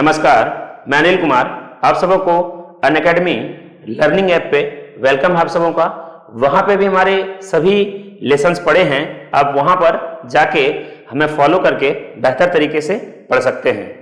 नमस्कार, मैं अनिल कुमार। आप सबों को अनअकैडमी लर्निंग ऐप पे वेलकम है आप सबों का। वहां पे भी हमारे सभी लेसन्स पढ़े हैं। आप वहां पर जाके हमें फॉलो करके बेहतर तरीके से पढ़ सकते हैं।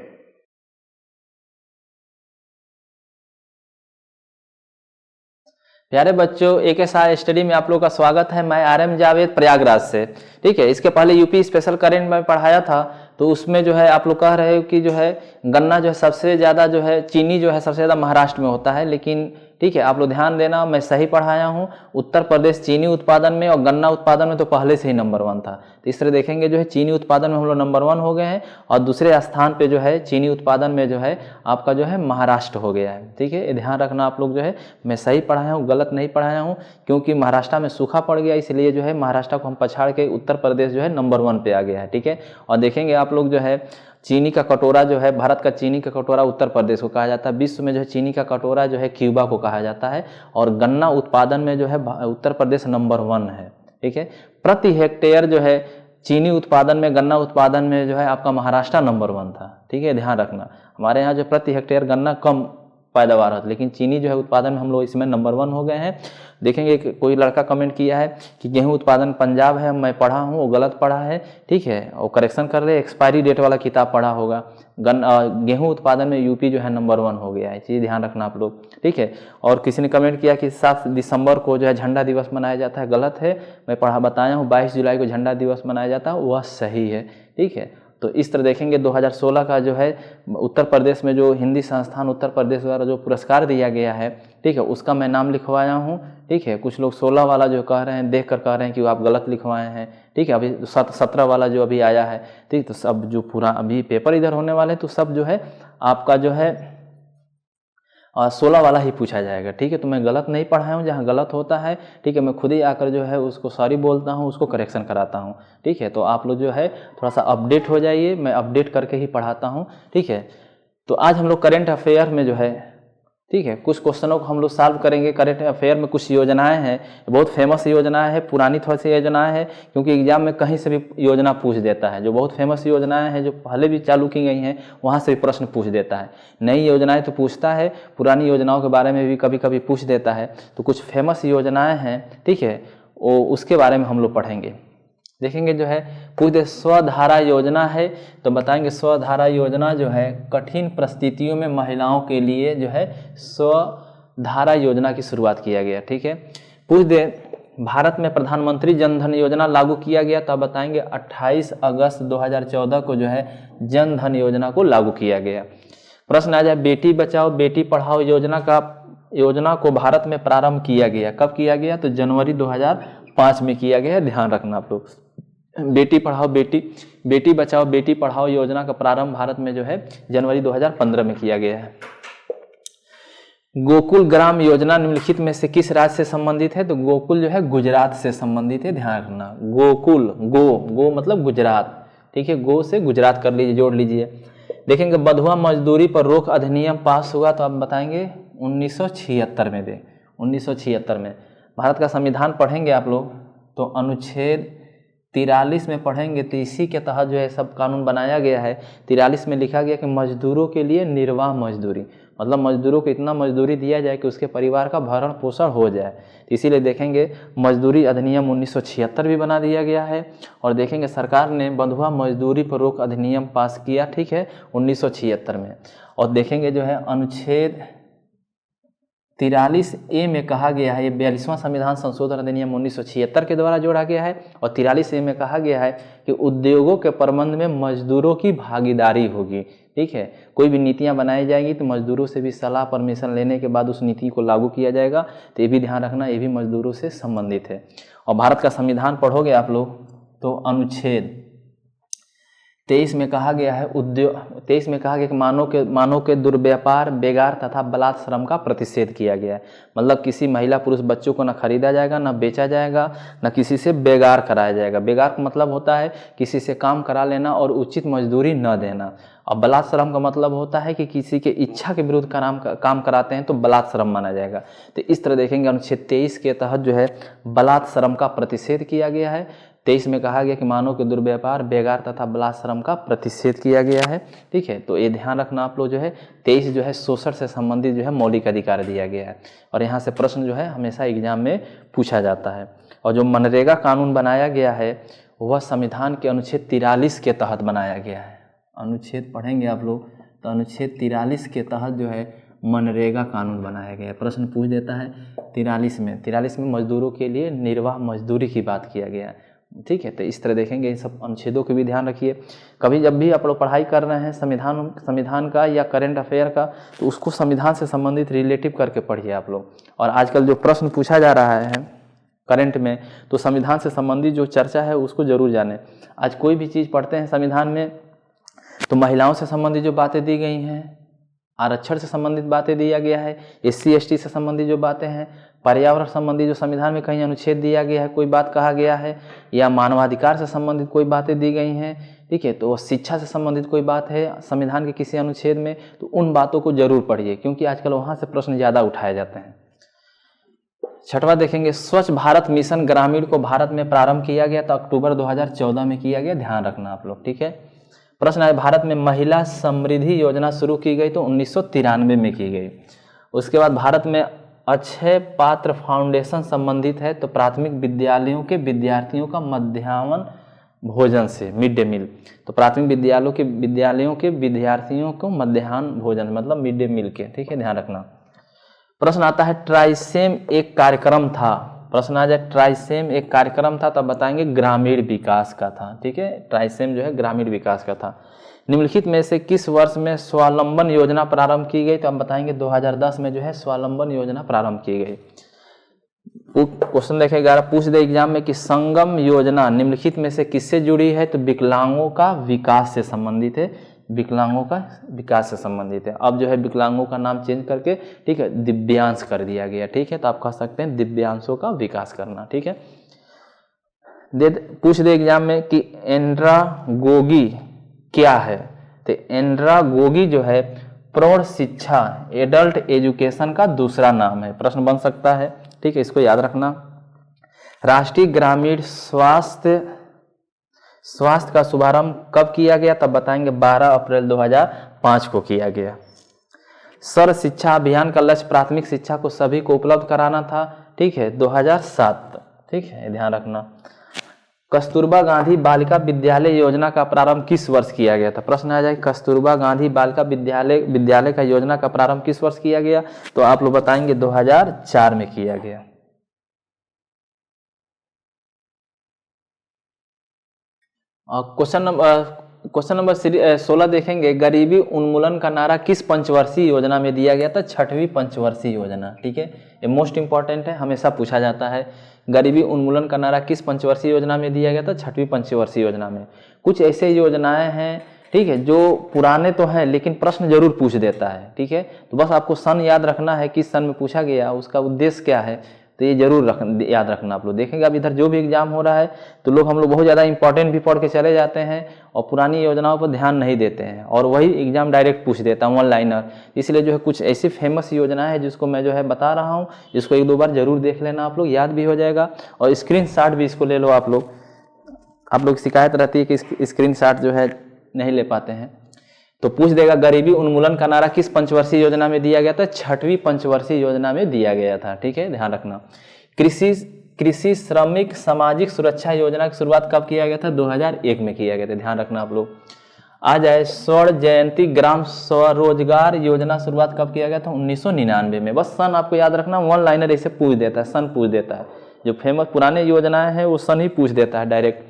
प्यारे बच्चों, ASI स्टडी में आप लोग का स्वागत है। मैं RM जावेद प्रयागराज से। ठीक है, इसके पहले यूपी स्पेशल करंट में पढ़ाया था, तो उसमें जो है आप लोग कह रहे हो कि जो है गन्ना जो है सबसे ज़्यादा जो है चीनी जो है सबसे ज़्यादा महाराष्ट्र में होता है। लेकिन ठीक है, आप लोग ध्यान देना, मैं सही पढ़ाया हूँ। उत्तर प्रदेश चीनी उत्पादन में और गन्ना उत्पादन में तो पहले से ही नंबर 1 था। तो इस तरह देखेंगे जो है चीनी उत्पादन में हम लोग नंबर 1 हो गए हैं और दूसरे स्थान पे जो है चीनी उत्पादन में जो है आपका जो है महाराष्ट्र हो गया है। ठीक है, ध्यान रखना आप लोग जो है मैं सही पढ़ाया हूँ, गलत नहीं पढ़ाया हूँ। क्योंकि महाराष्ट्र में सूखा पड़ गया, इसलिए जो है महाराष्ट्र को हम पछाड़ के उत्तर प्रदेश जो है नंबर 1 पे आ गया है। ठीक है, और देखेंगे आप लोग जो है चीनी का कटोरा जो है, भारत का चीनी का कटोरा उत्तर प्रदेश को कहा जाता है। विश्व में जो है चीनी का कटोरा जो है क्यूबा को कहा जाता है। और गन्ना उत्पादन में जो है उत्तर प्रदेश नंबर 1 है। ठीक है, प्रति हेक्टेयर जो है चीनी उत्पादन में, गन्ना उत्पादन में जो है आपका महाराष्ट्र नंबर 1 था। ठीक है, ध्यान रखना, हमारे यहाँ जो प्रति हेक्टेयर गन्ना कम पैदावार होती, लेकिन चीनी जो है उत्पादन में हम लोग इसमें नंबर 1 हो गए हैं। देखेंगे कोई लड़का कमेंट किया है कि गेहूं उत्पादन पंजाब है, मैं पढ़ा हूं, वो गलत पढ़ा है। ठीक है, और करेक्शन कर ले, एक्सपायरी डेट वाला किताब पढ़ा होगा। गेहूं उत्पादन में यूपी जो है नंबर 1 हो गया है, चीज़ ध्यान रखना आप लोग। ठीक है, और किसी ने कमेंट किया कि 7 दिसंबर को जो है झंडा दिवस मनाया जाता है, गलत है। मैं बताया हूँ 22 जुलाई को झंडा दिवस मनाया जाता है, वह सही है। ठीक है, तो इस तरह देखेंगे 2016 का जो है उत्तर प्रदेश में जो हिंदी संस्थान उत्तर प्रदेश द्वारा जो पुरस्कार दिया गया है, ठीक है, उसका मैं नाम लिखवाया हूँ। ठीक है, कुछ लोग 16 वाला जो कह रहे हैं, देख कर कह रहे हैं कि आप गलत लिखवाए हैं। ठीक है, अभी 17 वाला जो अभी आया है, ठीक, तो सब जो पूरा अभी पेपर इधर होने वाले हैं, तो सब जो है आपका जो है 16 वाला ही पूछा जाएगा। ठीक है, तो मैं गलत नहीं पढ़ाया हूँ, जहाँ गलत होता है ठीक है मैं खुद ही आकर जो है उसको सॉरी बोलता हूँ, उसको करेक्शन कराता हूँ। ठीक है, तो आप लोग जो है थोड़ा सा अपडेट हो जाइए, मैं अपडेट करके ही पढ़ाता हूँ। ठीक है, तो आज हम लोग करेंट अफेयर में जो है ठीक है कुछ क्वेश्चनों को हम लोग सॉल्व करेंगे। करेंट अफेयर में कुछ योजनाएं हैं, बहुत फेमस योजनाएं हैं, पुरानी थोड़ी सी योजनाएं हैं, क्योंकि एग्जाम में कहीं से भी योजना पूछ देता है। जो बहुत फेमस योजनाएं हैं, जो पहले भी चालू की गई हैं, वहाँ से भी प्रश्न पूछ देता है। नई योजनाएं तो पूछता है, पुरानी योजनाओं के बारे में भी कभी कभी पूछ देता है। तो कुछ फेमस योजनाएँ हैं, ठीक है, वो उसके बारे में हम लोग पढ़ेंगे। देखेंगे जो है पूछ दे स्वधारा योजना है, तो बताएंगे स्वधारा योजना जो है कठिन परिस्थितियों में महिलाओं के लिए जो है स्वधारा योजना की शुरुआत किया गया। ठीक है, पूछ दे भारत में प्रधानमंत्री जन धन योजना लागू किया गया, तो बताएंगे 28 अगस्त 2014 को जो है जन धन योजना को लागू किया गया। प्रश्न आ जाए बेटी बचाओ बेटी पढ़ाओ योजना को भारत में प्रारंभ किया गया, कब किया गया, तो जनवरी 2005 में किया गया। ध्यान रखना आप लोग, बेटी पढ़ाओ बेटी बचाओ बेटी पढ़ाओ योजना का प्रारंभ भारत में जो है जनवरी 2015 में किया गया है। गोकुल ग्राम योजना निम्नलिखित में से किस राज्य से संबंधित है, तो गोकुल जो है गुजरात से संबंधित है। ध्यान रखना, गोकुल गो मतलब गुजरात। ठीक है, गो से गुजरात कर लीजिए, जोड़ लीजिए। देखेंगे बंधुआ मजदूरी पर रोक अधिनियम पास हुआ, तो आप बताएंगे 1976 में। 1976 में भारत का संविधान पढ़ेंगे आप लोग, तो अनुच्छेद 43 में पढ़ेंगे, तो इसी के तहत जो है सब कानून बनाया गया है। 43 में लिखा गया कि मजदूरों के लिए निर्वाह मजदूरी, मतलब मजदूरों को इतना मजदूरी दिया जाए कि उसके परिवार का भरण पोषण हो जाए। तो इसीलिए देखेंगे मजदूरी अधिनियम 1976 भी बना दिया गया है। और देखेंगे सरकार ने बंधुआ मजदूरी पर रोक अधिनियम पास किया, ठीक है, 1976 में। और देखेंगे जो है अनुच्छेद 43A में कहा गया है, ये 42वां संविधान संशोधन अधिनियम 1976 के द्वारा जोड़ा गया है। और 43A में कहा गया है कि उद्योगों के प्रबंध में मजदूरों की भागीदारी होगी। ठीक है, कोई भी नीतियां बनाई जाएंगी तो मजदूरों से भी सलाह परमिशन लेने के बाद उस नीति को लागू किया जाएगा। तो ये भी ध्यान रखना, ये भी मजदूरों से संबंधित है। और भारत का संविधान पढ़ोगे आप लोग, तो अनुच्छेद 23 में कहा गया है 23 में कहा गया कि मानव के दुर्व्यापार, बेगार तथा बलात् श्रम का प्रतिषेध किया गया है। मतलब किसी महिला पुरुष बच्चों को न खरीदा जाएगा, न बेचा जाएगा, न किसी से बेगार कराया जाएगा। बेगार का मतलब होता है किसी से काम करा लेना और उचित मजदूरी न देना। और बलात् श्रम का मतलब होता है कि किसी के इच्छा के विरुद्ध काम कराते हैं तो बलात् श्रम माना जाएगा। तो इस तरह देखेंगे अनुच्छेद 23 के तहत जो है बलात् श्रम का प्रतिषेध किया गया है। 23 में कहा गया कि मानव के दुर्व्यवहार, बेगार तथा बलात्श्रम का प्रतिषेध किया गया है। ठीक है, तो ये ध्यान रखना आप लोग जो है। 23 जो है शोषण से संबंधित जो है मौलिक अधिकार दिया गया है, और यहाँ से प्रश्न जो है हमेशा एग्जाम में पूछा जाता है। और जो मनरेगा कानून बनाया गया है वह संविधान के अनुच्छेद 43 के तहत बनाया गया है। अनुच्छेद पढ़ेंगे आप लोग तो अनुच्छेद 43 के तहत जो है मनरेगा कानून बनाया गया है। प्रश्न पूछ देता है 43 में मजदूरों के लिए निर्वाह मजदूरी की बात किया गया है। ठीक है, तो इस तरह देखेंगे, इन सब अनुच्छेदों के भी ध्यान रखिए। कभी जब भी आप लोग पढ़ाई कर रहे हैं संविधान का या करंट अफेयर का, तो उसको संविधान से संबंधित रिलेटिव करके पढ़िए आप लोग। और आजकल जो प्रश्न पूछा जा रहा है करंट में, तो संविधान से संबंधित जो चर्चा है उसको जरूर जानें। आज कोई भी चीज़ पढ़ते हैं संविधान में तो महिलाओं से संबंधित जो बातें दी गई हैं, आरक्षण से संबंधित बातें दिया गया है, SC ST से संबंधित जो बातें हैं, पर्यावरण संबंधी जो संविधान में कहीं अनुच्छेद दिया गया है, कोई बात कहा गया है, या मानवाधिकार से संबंधित कोई बातें दी गई हैं। ठीक है, तो शिक्षा से संबंधित कोई बात है संविधान के किसी अनुच्छेद में, तो उन बातों को जरूर पढ़िए, क्योंकि आजकल वहाँ से प्रश्न ज़्यादा उठाए जाते हैं। छठवां देखेंगे, स्वच्छ भारत मिशन ग्रामीण को भारत में प्रारंभ किया गया था अक्टूबर 2014 में किया गया, ध्यान रखना आप लोग। ठीक है, प्रश्न है भारत में महिला समृद्धि योजना शुरू की गई तो 1993 में की गई। उसके बाद भारत में अक्षय पात्र फाउंडेशन संबंधित है तो प्राथमिक विद्यालयों के विद्यार्थियों का मध्याह्न भोजन से, मिड डे मील, तो प्राथमिक विद्यालयों के विद्यार्थियों को मध्याह्न भोजन मतलब मिड डे मील के। ठीक है, ध्यान रखना। प्रश्न आता है ट्राइसेम एक कार्यक्रम था, प्रश्न आ जाए ट्राइसेम एक कार्यक्रम था, तब बताएंगे ग्रामीण विकास का था। ठीक है, ट्राइसेम जो है ग्रामीण विकास का था। निम्नलिखित में से किस वर्ष में स्वावलंबन योजना प्रारंभ की गई, तो हम बताएंगे 2010 में जो है स्वावलंबन योजना प्रारंभ की गई। क्वेश्चन देखें 11, पूछ दे एग्जाम में कि संगम योजना निम्नलिखित में से किससे जुड़ी है, तो विकलांगों का विकास से संबंधित है, विकलांगों का विकास से संबंधित है। अब जो है विकलांगों का नाम चेंज करके, ठीक है, दिव्यांश कर दिया गया। ठीक है, तो आप कह सकते हैं दिव्यांशों का विकास करना। ठीक है, पूछ दे एग्जाम में कि एंड्रागोगी क्या है, तो एंड्रागोगी जो है प्रौढ़ शिक्षा, एडल्ट एजुकेशन का दूसरा नाम है। प्रश्न बन सकता है। ठीक है, इसको याद रखना। राष्ट्रीय ग्रामीण स्वास्थ्य का शुभारंभ कब किया गया, तब बताएंगे 12 अप्रैल 2005 को किया गया। सर्व शिक्षा अभियान का लक्ष्य प्राथमिक शिक्षा को सभी को उपलब्ध कराना था। ठीक है, 2007। ठीक है, ध्यान रखना। कस्तूरबा गांधी बालिका विद्यालय योजना का प्रारंभ किस वर्ष किया गया था, प्रश्न आ जाए कस्तूरबा गांधी बालिका विद्यालय का योजना का प्रारंभ किस वर्ष किया गया, तो आप लोग बताएंगे 2004 में किया गया। क्वेश्चन नंबर 16 देखेंगे, गरीबी उन्मूलन का नारा किस पंचवर्षीय योजना में दिया गया था, 6वीं पंचवर्षीय योजना। ठीक है, ये मोस्ट इंपॉर्टेंट है, हमेशा पूछा जाता है। गरीबी उन्मूलन का नारा किस पंचवर्षीय योजना में दिया गया था, 6वीं पंचवर्षीय योजना में। कुछ ऐसे योजनाएं हैं, ठीक है, जो पुराने तो हैं लेकिन प्रश्न जरूर पूछ देता है। ठीक है, तो बस आपको सन याद रखना है, किस सन में पूछा गया, उसका उद्देश्य क्या है, तो ये जरूर याद रखना। आप लोग देखेंगे अब इधर जो भी एग्जाम हो रहा है तो हम लोग बहुत ज़्यादा इंपॉर्टेंट भी पढ़ के चले जाते हैं और पुरानी योजनाओं पर ध्यान नहीं देते हैं, और वही एग्जाम डायरेक्ट पूछ देता है, वन लाइनर। इसलिए जो है कुछ ऐसी फेमस योजनाएं हैं जिसको मैं जो है बता रहा हूँ, जिसको 1-2 बार जरूर देख लेना, आप लोग याद भी हो जाएगा। और स्क्रीनशॉट भी इसको ले लो आप लोग शिकायत रहती है कि स्क्रीनशॉट जो है नहीं ले पाते हैं, तो पूछ देगा गरीबी उन्मूलन का नारा किस पंचवर्षीय योजना में दिया गया था, 6वीं पंचवर्षीय योजना में दिया गया था। ठीक है, ध्यान रखना। कृषि श्रमिक सामाजिक सुरक्षा योजना की शुरुआत कब किया गया था, 2001 में किया गया था, ध्यान रखना आप लोग। आ जाए स्वर्ण जयंती ग्राम स्वरोजगार योजना शुरुआत कब किया गया था, 1999 में। बस सन आपको याद रखना, वन लाइनर ऐसे पूछ देता है, सन पूछ देता है। जो फेमस पुराने योजनाएं हैं वो सन ही पूछ देता है डायरेक्ट।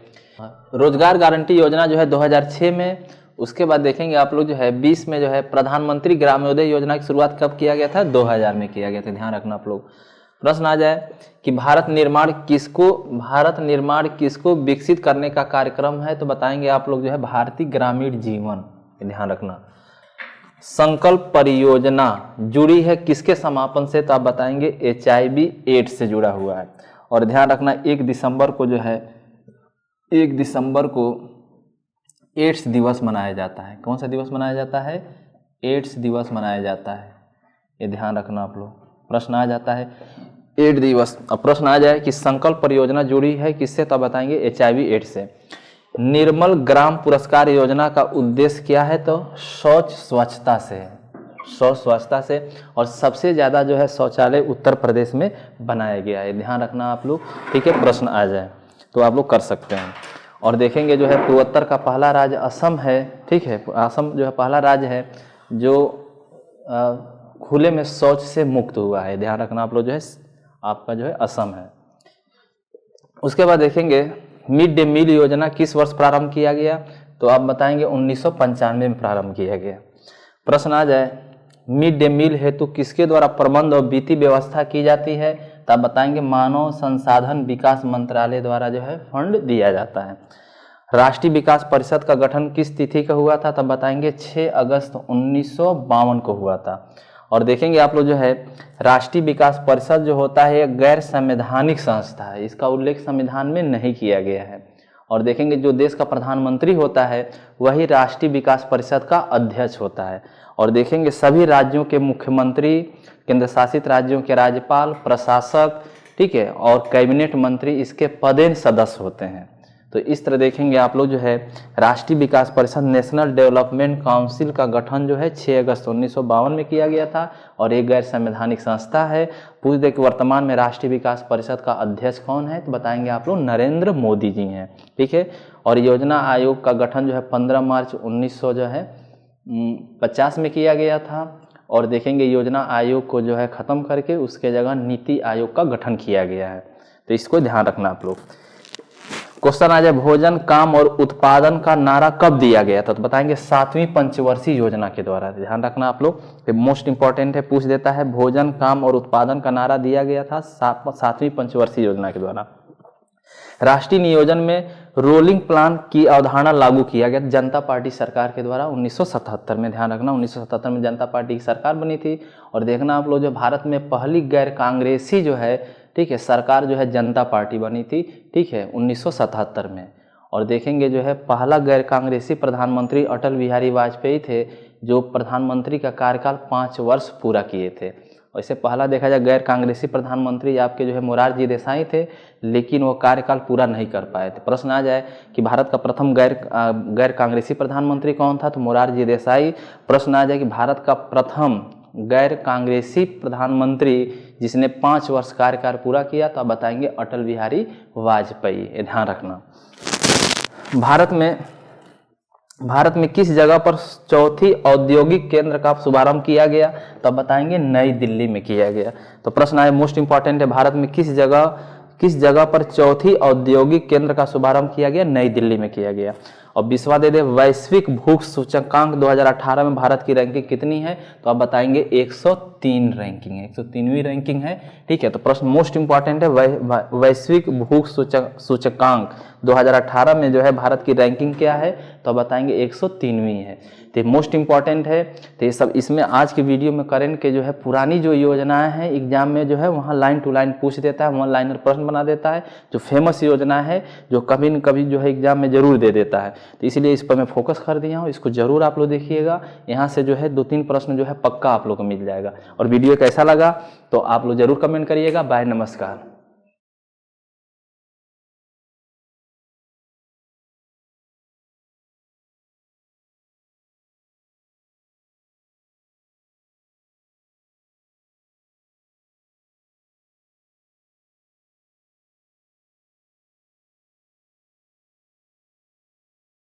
रोजगार गारंटी योजना जो है 2006 में। उसके बाद देखेंगे आप लोग जो है 20 में जो है प्रधानमंत्री ग्रामोदय योजना की शुरुआत कब किया गया था, 2000 में किया गया था, ध्यान रखना आप लोग। प्रश्न आ जाए कि भारत निर्माण किसको विकसित करने का कार्यक्रम है, तो बताएंगे आप लोग जो है भारतीय ग्रामीण जीवन, ध्यान रखना। संकल्प परियोजना जुड़ी है किसके समापन से, तो आप बताएंगे HIV एड्स से जुड़ा हुआ है। और ध्यान रखना 1 दिसंबर को जो है 1 दिसंबर को एड्स दिवस मनाया जाता है। कौन सा दिवस मनाया जाता है, एड्स दिवस मनाया जाता है, ये ध्यान रखना आप लोग। प्रश्न आ जाता है एड्स दिवस। अब प्रश्न आ जाए कि संकल्प परियोजना जुड़ी है किससे, तो बताएंगे HIV एड्स से। निर्मल ग्राम पुरस्कार योजना का उद्देश्य क्या है, तो शौच स्वच्छता से है, शौच स्वच्छता से। और सबसे ज़्यादा जो है शौचालय उत्तर प्रदेश में बनाया गया है, ध्यान रखना आप लोग, ठीक है। प्रश्न आ जाए तो आप लोग कर सकते हैं। और देखेंगे जो है पूर्वोत्तर का पहला राज्य असम है, ठीक है। असम जो है पहला राज्य है जो खुले में शौच से मुक्त हुआ है, ध्यान रखना आप लोग, जो है आपका जो है असम है। उसके बाद देखेंगे मिड डे मील योजना किस वर्ष प्रारंभ किया गया, तो आप बताएंगे 1995 में प्रारंभ किया गया। प्रश्न आ जाए मिड डे मील हेतु किसके द्वारा प्रबंध और वित्तीय व्यवस्था की जाती है, तो आप बताएंगे मानव संसाधन विकास मंत्रालय द्वारा जो है फंड दिया जाता है। राष्ट्रीय विकास परिषद का गठन किस तिथि का हुआ था, तब बताएंगे 6 अगस्त 1952 को हुआ था। और देखेंगे आप लोग जो है राष्ट्रीय विकास परिषद जो होता है एक गैर संवैधानिक संस्था है, इसका उल्लेख संविधान में नहीं किया गया है। और देखेंगे जो देश का प्रधानमंत्री होता है वही राष्ट्रीय विकास परिषद का अध्यक्ष होता है। और देखेंगे सभी राज्यों के मुख्यमंत्री, केंद्र शासित राज्यों के राज्यपाल, प्रशासक, ठीक है, और कैबिनेट मंत्री इसके पदेन सदस्य होते हैं। तो इस तरह देखेंगे आप लोग जो है राष्ट्रीय विकास परिषद नेशनल डेवलपमेंट काउंसिल का गठन जो है 6 अगस्त 1952 में किया गया था और एक गैर संवैधानिक संस्था है। पूछ दे कि वर्तमान में राष्ट्रीय विकास परिषद का अध्यक्ष कौन है, तो बताएंगे आप लोग नरेंद्र मोदी जी हैं, ठीक है। और योजना आयोग का गठन जो है 15 मार्च 1950 में किया गया था। और देखेंगे योजना आयोग को जो है ख़त्म करके उसके जगह नीति आयोग का गठन किया गया है, तो इसको ध्यान रखना आप लोग। क्वेश्चन आ जाए भोजन काम और उत्पादन का नारा कब दिया गया था, तो बताएंगे 7वीं पंचवर्षीय योजना के द्वारा, ध्यान रखना आप लोग, मोस्ट इंपॉर्टेंट है, पूछ देता है। भोजन काम और उत्पादन का नारा दिया गया था 7वीं पंचवर्षीय योजना के द्वारा। राष्ट्रीय नियोजन में रोलिंग प्लान की अवधारणा लागू किया गया जनता पार्टी सरकार के द्वारा 1977 में, ध्यान रखना 1977 में जनता पार्टी की सरकार बनी थी। और देखना आप लोग जो भारत में पहली गैर कांग्रेसी जो है, ठीक है, सरकार जो है जनता पार्टी बनी थी, ठीक है, 1977 में। और देखेंगे जो है पहला गैर कांग्रेसी प्रधानमंत्री अटल बिहारी वाजपेयी थे जो प्रधानमंत्री का कार्यकाल 5 वर्ष पूरा किए थे। वैसे पहला देखा जाए गैर कांग्रेसी प्रधानमंत्री आपके जो है मोरारजी देसाई थे, लेकिन वो कार्यकाल पूरा नहीं कर पाए थे। प्रश्न आ जाए कि भारत का प्रथम गैर कांग्रेसी प्रधानमंत्री कौन था, तो मोरारजी देसाई। प्रश्न आ जाए कि भारत का प्रथम गैर कांग्रेसी प्रधानमंत्री जिसने 5 वर्ष कार्यकाल पूरा किया, तो आप बताएंगे अटल बिहारी वाजपेयी, ध्यान रखना। भारत में किस जगह पर चौथी औद्योगिक केंद्र का शुभारंभ किया गया, तो आप बताएंगे नई दिल्ली में किया गया। तो प्रश्न आए मोस्ट इंपॉर्टेंट है, भारत में किस जगह पर चौथी औद्योगिक केंद्र का शुभारंभ किया गया, नई दिल्ली में किया गया। और विश्वा दे दे वैश्विक भूख सूचकांक 2018 में भारत की रैंकिंग कितनी है, तो आप बताएंगे 103 रैंकिंग है, 103वीं रैंकिंग है, ठीक है। तो प्रश्न मोस्ट इंपॉर्टेंट है, वैश्विक भूख सूचकांक 2018 में जो है भारत की रैंकिंग क्या है, तो आप बताएंगे 103वीं है। तो मोस्ट इंपॉर्टेंट है। तो ये सब इसमें आज के वीडियो में करेंट के जो है पुरानी जो योजनाएं हैं एग्जाम में जो है वहाँ लाइन टू लाइन पूछ देता है, वन लाइनर प्रश्न बना देता है, जो फेमस योजना है जो कभी न कभी जो है एग्जाम में जरूर दे देता है। तो इसलिए इस पर मैं फोकस कर दिया हूँ, इसको जरूर आप लोग देखिएगा। यहाँ से जो है 2-3 प्रश्न जो है पक्का आप लोग को मिल जाएगा। और वीडियो कैसा लगा तो आप लोग जरूर कमेंट करिएगा। बाय, नमस्कार।